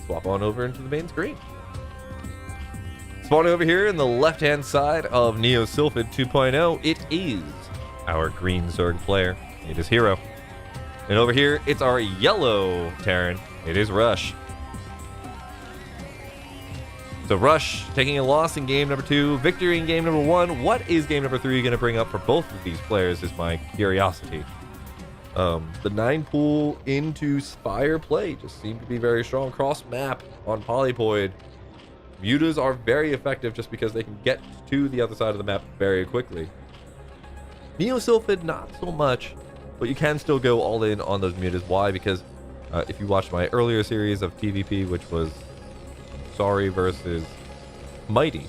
swap on over into the main screen. Spawning over here in the left-hand side of Neo Sylphid 2.0, it is our green Zerg player. It is Hero. And over here, it's our yellow Terran. It is Rush. So Rush taking a loss in game number 2, victory in game number 1. What is game number 3 going to bring up for both of these players is my curiosity. The 9 pool into Spire play just seemed to be very strong. Cross map on Polypoid. Mutas are very effective just because they can get to the other side of the map very quickly. Neo Sylphid, not so much, but you can still go all in on those mutas. Why? Because if you watched my earlier series of PvP, which was Sorry versus Mighty,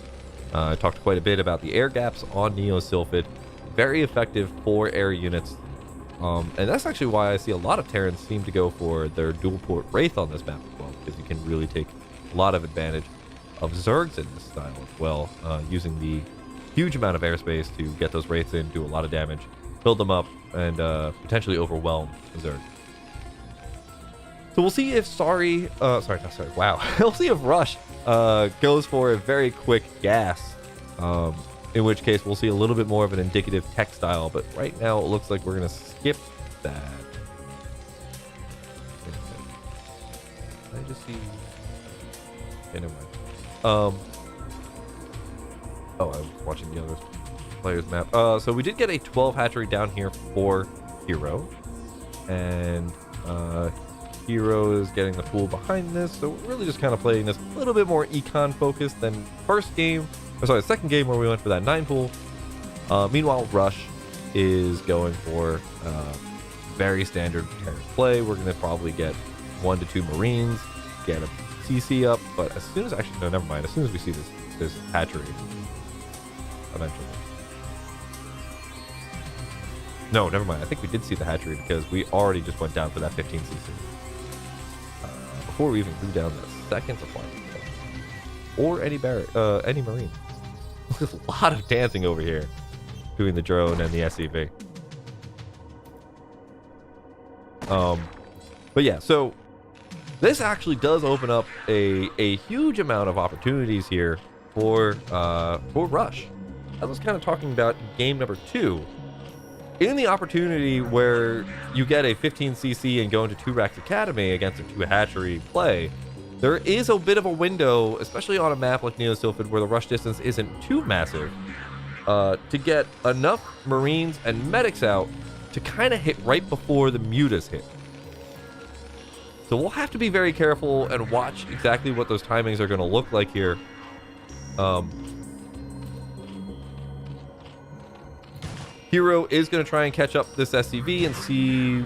I talked quite a bit about the air gaps on Neo Sylphid. Very effective for air units. And that's actually why I see a lot of Terrans seem to go for their dual port Wraith on this map as well, because you can really take a lot of advantage of Zergs in this style as well, using the huge amount of airspace to get those Wraiths in, do a lot of damage, build them up, and potentially overwhelm Zerg. So we'll see if we'll see if Rush goes for a very quick gas, in which case we'll see a little bit more of an indicative tech style, but right now it looks like we're going to skip that. I just see... Okay, never mind. Oh, I was watching the other player's map. So we did get a 12 hatchery down here for Hero, and Hero is getting the pool behind this, so we're really just kind of playing this a little bit more econ focused than second game where we went for that 9 pool. Meanwhile, Rush is going for very standard Terran play. We're going to probably get 1 to 2 Marines, get a CC up, but as soon as as soon as we see this hatchery, eventually. No, never mind. I think we did see the hatchery because we already just went down for that 15 CC. Before we even threw down the second supply. Or any Marine. There's a lot of dancing over here between the drone and the SCV. But yeah, so this actually does open up a huge amount of opportunities here for Rush. I was kind of talking about game number 2. In the opportunity where you get a 15cc and go into 2 Racks Academy against a 2 hatchery play, there is a bit of a window, especially on a map like Neo Sylphid where the rush distance isn't too massive, to get enough Marines and medics out to kind of hit right before the mutas hit. So we'll have to be very careful and watch exactly what those timings are going to look like here. Hero is going to try and catch up this SCV and see,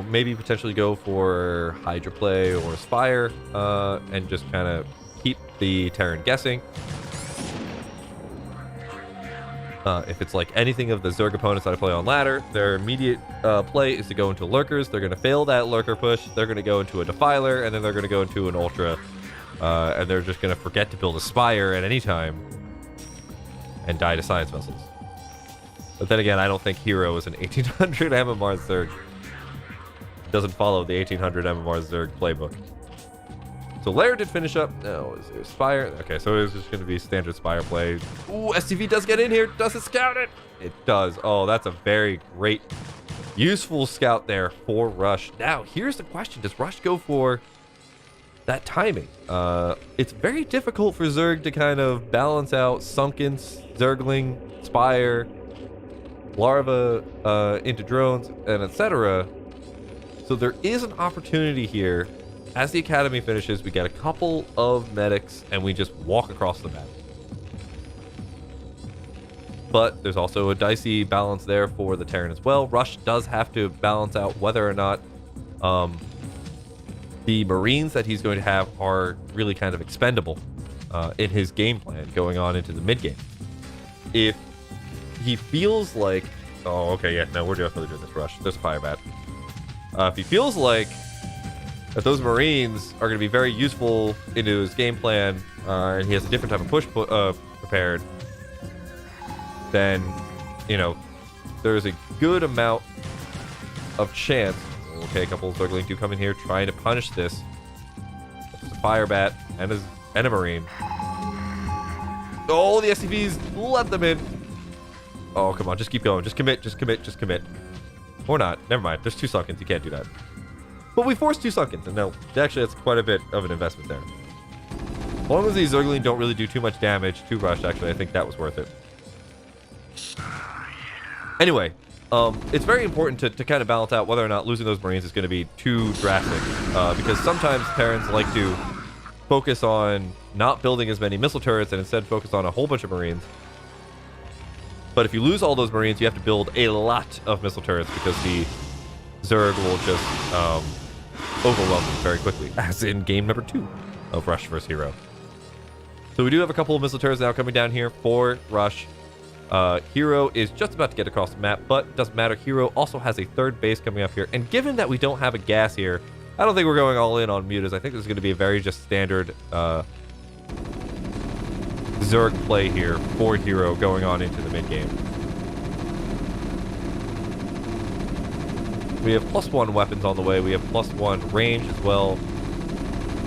maybe potentially go for Hydra play or Spire, and just kind of keep the Terran guessing. If it's like anything of the Zerg opponents that I play on ladder, their immediate play is to go into Lurkers. They're going to fail that Lurker push. They're going to go into a Defiler, and then they're going to go into an Ultra, and they're just going to forget to build a Spire at any time and die to Science Vessels. But then again, I don't think Hero is an 1800 MMR Zerg. It doesn't follow the 1800 MMR Zerg playbook. So Lair did finish up. No, is there Spire? Okay, so it's just going to be standard Spire play. Ooh, SCV does get in here. Does it scout it? It does. Oh, that's a very great, useful scout there for Rush. Now, here's the question. Does Rush go for that timing? It's very difficult for Zerg to kind of balance out Sunken, Zergling, Spire, Larva into drones, and etc. So there is an opportunity here. As the academy finishes, we get a couple of medics and we just walk across the map. But there's also a dicey balance there for the Terran as well. Rush does have to balance out whether or not the Marines that he's going to have are really kind of expendable in his game plan going on into the mid game. If he feels like, oh, okay, yeah, no, we're definitely doing this Rush. There's a fire bat. If he feels like that those Marines are going to be very useful into his game plan, and he has a different type of push prepared, then, there's a good amount of chance. Okay, a couple of Zerglings do come in here trying to punish this. fire bat and a Marine. Oh, the SCVs, let them in. Oh, come on, just keep going. Just commit, just commit, just commit. Or not. Never mind. There's 2 Sunkens. You can't do that. But we forced 2 Sunkens, and no, actually, that's quite a bit of an investment there. As long as these Zergling don't really do too much damage to Rush, actually, I think that was worth it. Anyway, it's very important to kind of balance out whether or not losing those Marines is going to be too drastic. Because sometimes Terrans like to focus on not building as many missile turrets and instead focus on a whole bunch of Marines. But if you lose all those Marines, you have to build a lot of missile turrets because the Zerg will just overwhelm them very quickly, as in game number 2 of Rush vs. Hero. So we do have a couple of missile turrets now coming down here for Rush. Hero is just about to get across the map, but it doesn't matter. Hero also has a 3rd base coming up here. And given that we don't have a gas here, I don't think we're going all in on mutas. I think this is going to be a very just standard Zerg play here for Hero going on into the mid game. We have +1 weapons on the way. We have +1 range as well.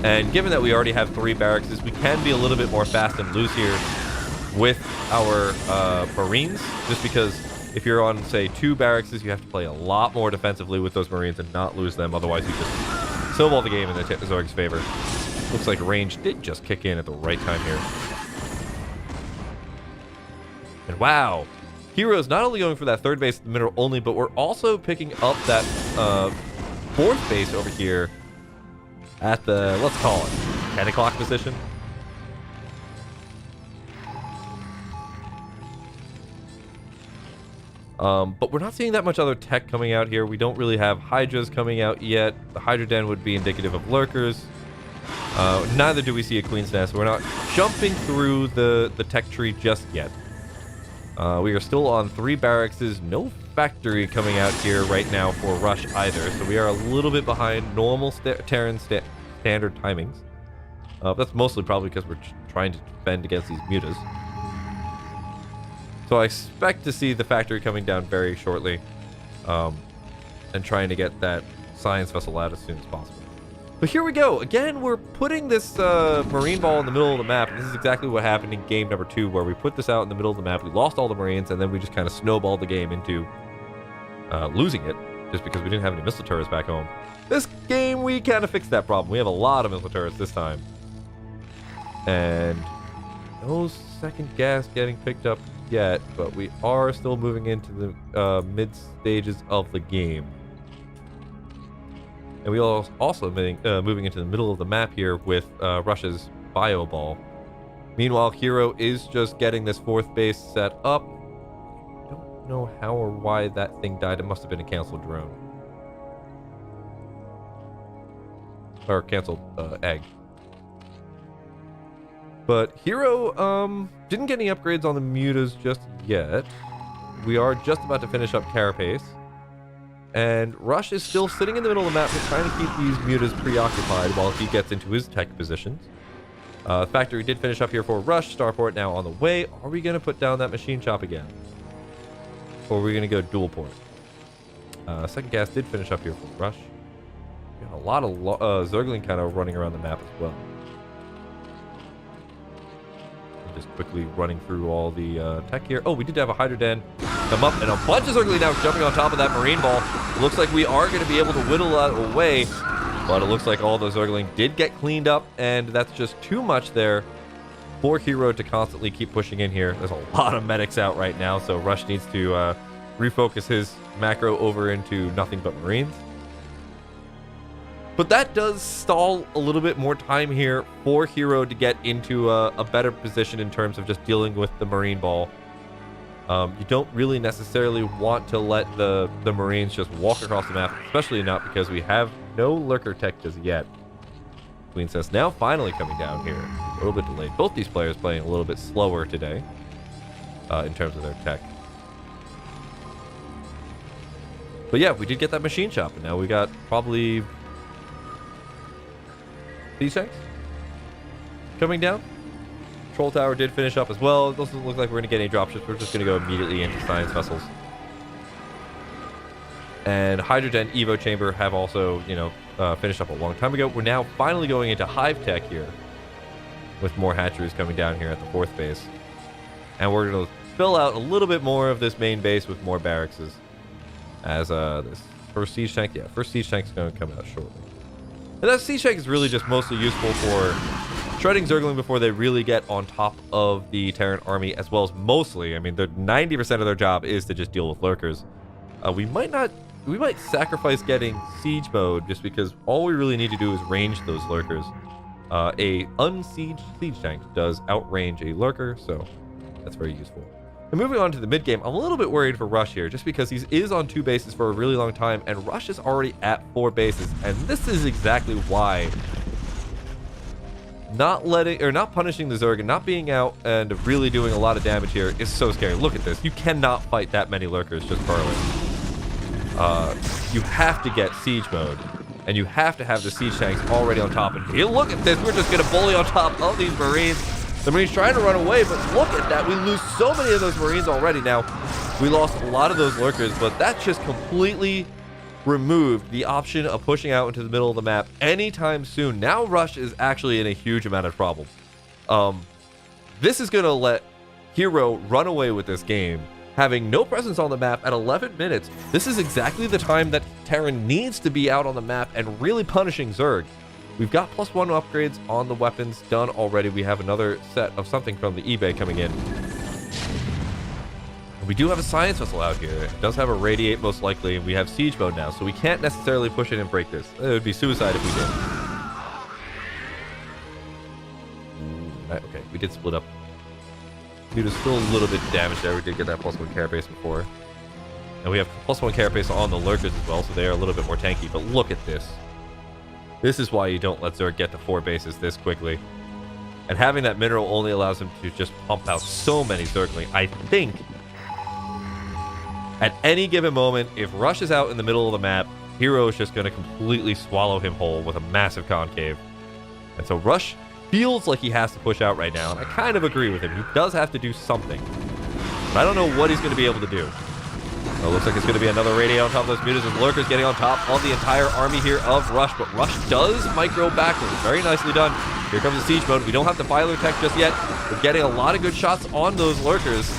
And given that we already have 3 barracks, we can be a little bit more fast and loose here with our Marines, just because if you're on, say, 2 barracks, you have to play a lot more defensively with those Marines and not lose them. Otherwise, you just snowball the game in the Zerg's favor. Looks like range did just kick in at the right time here. And wow, Hero's not only going for that 3rd base in the middle only, but we're also picking up that 4th base over here at the, let's call it, 10 o'clock position. But we're not seeing that much other tech coming out here. We don't really have Hydras coming out yet. The Hydra Den would be indicative of lurkers. Neither do we see a Queen's Nest. We're not jumping through the tech tree just yet. We are still on 3 barracks. No factory coming out here right now for Rush either. So we are a little bit behind normal Terran standard timings. That's mostly probably because we're trying to defend against these mutas. So I expect to see the factory coming down very shortly, and trying to get that science vessel out as soon as possible. But here we go. Again, we're putting this Marine ball in the middle of the map. And this is exactly what happened in game number 2, where we put this out in the middle of the map. We lost all the Marines, and then we just kind of snowballed the game into losing it, just because we didn't have any missile turrets back home. This game, we kind of fixed that problem. We have a lot of missile turrets this time. And no second gas getting picked up yet, but we are still moving into the mid stages of the game. And we are also moving into the middle of the map here with Russia's bio ball. Meanwhile, Hero is just getting this 4th base set up. I don't know how or why that thing died. It must have been a canceled drone. Or canceled egg. But Hero didn't get any upgrades on the mutas just yet. We are just about to finish up Carapace. And Rush is still sitting in the middle of the map, just trying to keep these mutas preoccupied while he gets into his tech positions. Factory did finish up here for Rush. Starport now on the way. Are we going to put down that machine shop again? Or are we going to go dual port? Second gas did finish up here for Rush. Got a lot of Zergling kind of running around the map as well. Just quickly running through all the tech here. Oh, we did have a Hydra Den come up, and a bunch of Zergling now jumping on top of that Marine ball. It looks like we are going to be able to whittle that away, but it looks like all the Zergling did get cleaned up, and that's just too much there for Hero to constantly keep pushing in here. There's a lot of medics out right now, so Rush needs to refocus his macro over into nothing but Marines. But that does stall a little bit more time here for Hero to get into a better position in terms of just dealing with the Marine ball. You don't really necessarily want to let the Marines just walk across the map, especially not because we have no lurker tech just yet. Queen says now finally coming down here. A little bit delayed. Both these players playing a little bit slower today in terms of their tech. But yeah, we did get that machine shop, and now we got probably these tanks coming down. Troll tower did finish up as well. It doesn't look like we're going to get any dropships. We're just going to go immediately into science vessels. And Hydrogen Evo Chamber have also, finished up a long time ago. We're now finally going into Hive Tech here, with more hatcheries coming down here at the 4th base. And we're going to fill out a little bit more of this main base with more barracks as this first siege tank. Yeah, first siege tank is going to come out shortly. And that siege tank is really just mostly useful for shredding Zergling before they really get on top of the Terran army, as well as mostly, I mean, 90% of their job is to just deal with lurkers. We might sacrifice getting siege mode just because all we really need to do is range those lurkers. A unsieged siege tank does outrange a lurker, so that's very useful. And moving on to the mid game, I'm a little bit worried for Rush here, just because he is on 2 bases for a really long time, and Rush is already at 4 bases, and this is exactly why not punishing the Zerg and not being out and really doing a lot of damage here is so scary. Look at this. You cannot fight that many lurkers just burrowing. You have to get siege mode, and you have to have the siege tanks already on top. And here, look at this. We're just going to bully on top of these Marines. The Marines trying to run away, but look at that. We lose so many of those Marines already. Now, we lost a lot of those lurkers, but that just completely removed the option of pushing out into the middle of the map anytime soon. Now Rush is actually in a huge amount of trouble. This is going to let Hero run away with this game, having no presence on the map at 11 minutes. This is exactly the time that Terran needs to be out on the map and really punishing Zerg. We've got +1 upgrades on the weapons done already. We have another set of something from the eBay coming in. We do have a science vessel out here. It does have a radiate most likely, and we have siege mode now, so we can't necessarily push it and break this. It would be suicide if we did. Okay, we did split up. Dude, is still a little bit damaged there. We did get that +1 carapace before. And we have +1 carapace on the lurkers as well, so they are a little bit more tanky. But look at this. This is why you don't let Zerg get to 4 bases this quickly. And having that mineral only allows him to just pump out so many Zergling. I think at any given moment, if Rush is out in the middle of the map, Hero is just going to completely swallow him whole with a massive concave. And so Rush feels like he has to push out right now, and I kind of agree with him. He does have to do something. But I don't know what he's going to be able to do. It looks like it's going to be another radio on top of those mutants, and Lurkers getting on top of the entire army here of Rush, but Rush does micro backwards. Very nicely done. Here comes the siege mode. We don't have the Filer tech just yet. We're getting a lot of good shots on those Lurkers.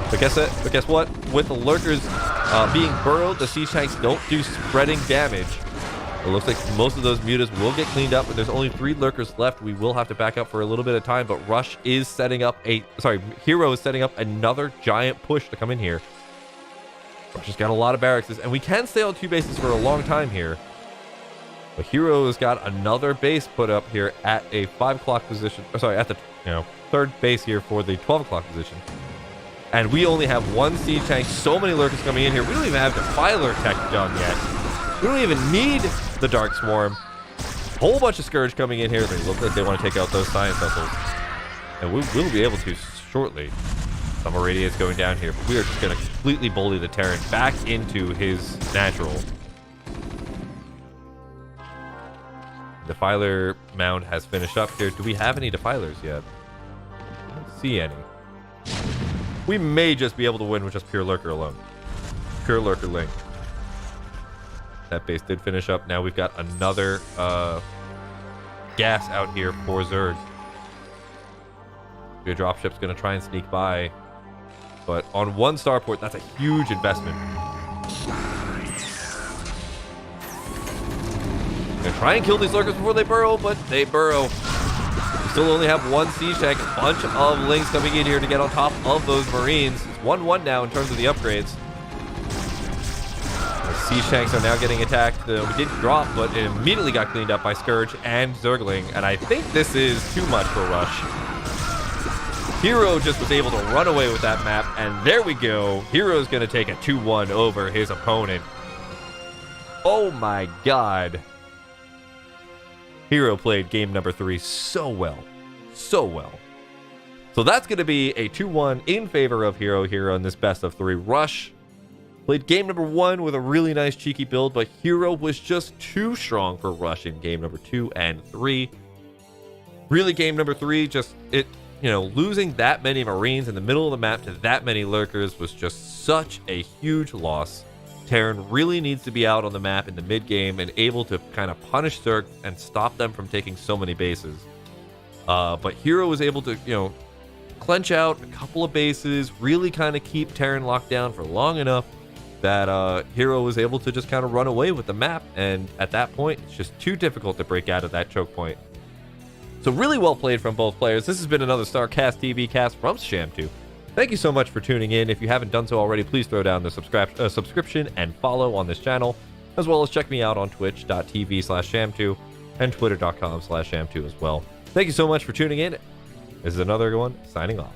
But guess what? With the Lurkers being burrowed, the siege tanks don't do spreading damage. It looks like most of those mutas will get cleaned up, and there's only 3 Lurkers left. We will have to back up for a little bit of time, but Rush is setting up Hero is setting up another giant push to come in here. Rush has got a lot of barracks, and we can stay on 2 bases for a long time here. But Hero has got another base put up here at a 5 o'clock position. At the 3rd base here for the 12 o'clock position. And we only have 1 siege tank. So many Lurkers coming in here. We don't even have the Filer tech done yet. We don't even need the Dark Swarm. Whole bunch of Scourge coming in here. They look like they want to take out those science vessels. And we will be able to shortly. Some Irradiates going down here. But we are just going to completely bully the Terran back into his natural. The Defiler mound has finished up here. Do we have any Defilers yet? I don't see any. We may just be able to win with just pure Lurker alone. Pure Lurker link. That base did finish up. Now we've got another gas out here for Zerg. The dropship's going to try and sneak by. But on 1 starport, that's a huge investment. Going to try and kill these Lurkers before they burrow, but they burrow. We still only have 1 siege tank. A bunch of Lings coming in here to get on top of those Marines. It's 1-1 now in terms of the upgrades. Siege tanks are now getting attacked. We did drop, but it immediately got cleaned up by Scourge and Zergling. And I think this is too much for Rush. Hero just was able to run away with that map. And there we go. Hero's going to take a 2-1 over his opponent. Oh my god. Hero played game number 3 so well. So well. So that's going to be a 2-1 in favor of Hero here on this best of 3. Rush played game number 1 with a really nice cheeky build, but Hero was just too strong for Rush in game number 2 and 3. Really, game number 3, losing that many Marines in the middle of the map to that many Lurkers was just such a huge loss. Terran really needs to be out on the map in the mid game and able to kind of punish Zerg and stop them from taking so many bases. But Hero was able to, you know, clench out a couple of bases, really kind of keep Terran locked down for long enough that Hero was able to just kind of run away with the map. And at that point, it's just too difficult to break out of that choke point. So really well played from both players. This has been another StarCastTV cast from Schamtoo. Thank you so much for tuning in. If you haven't done so already, please throw down the subscription and follow on this channel, as well as check me out on twitch.tv/Schamtoo and twitter.com/Schamtoo as well. Thank you so much for tuning in. This is another one signing off.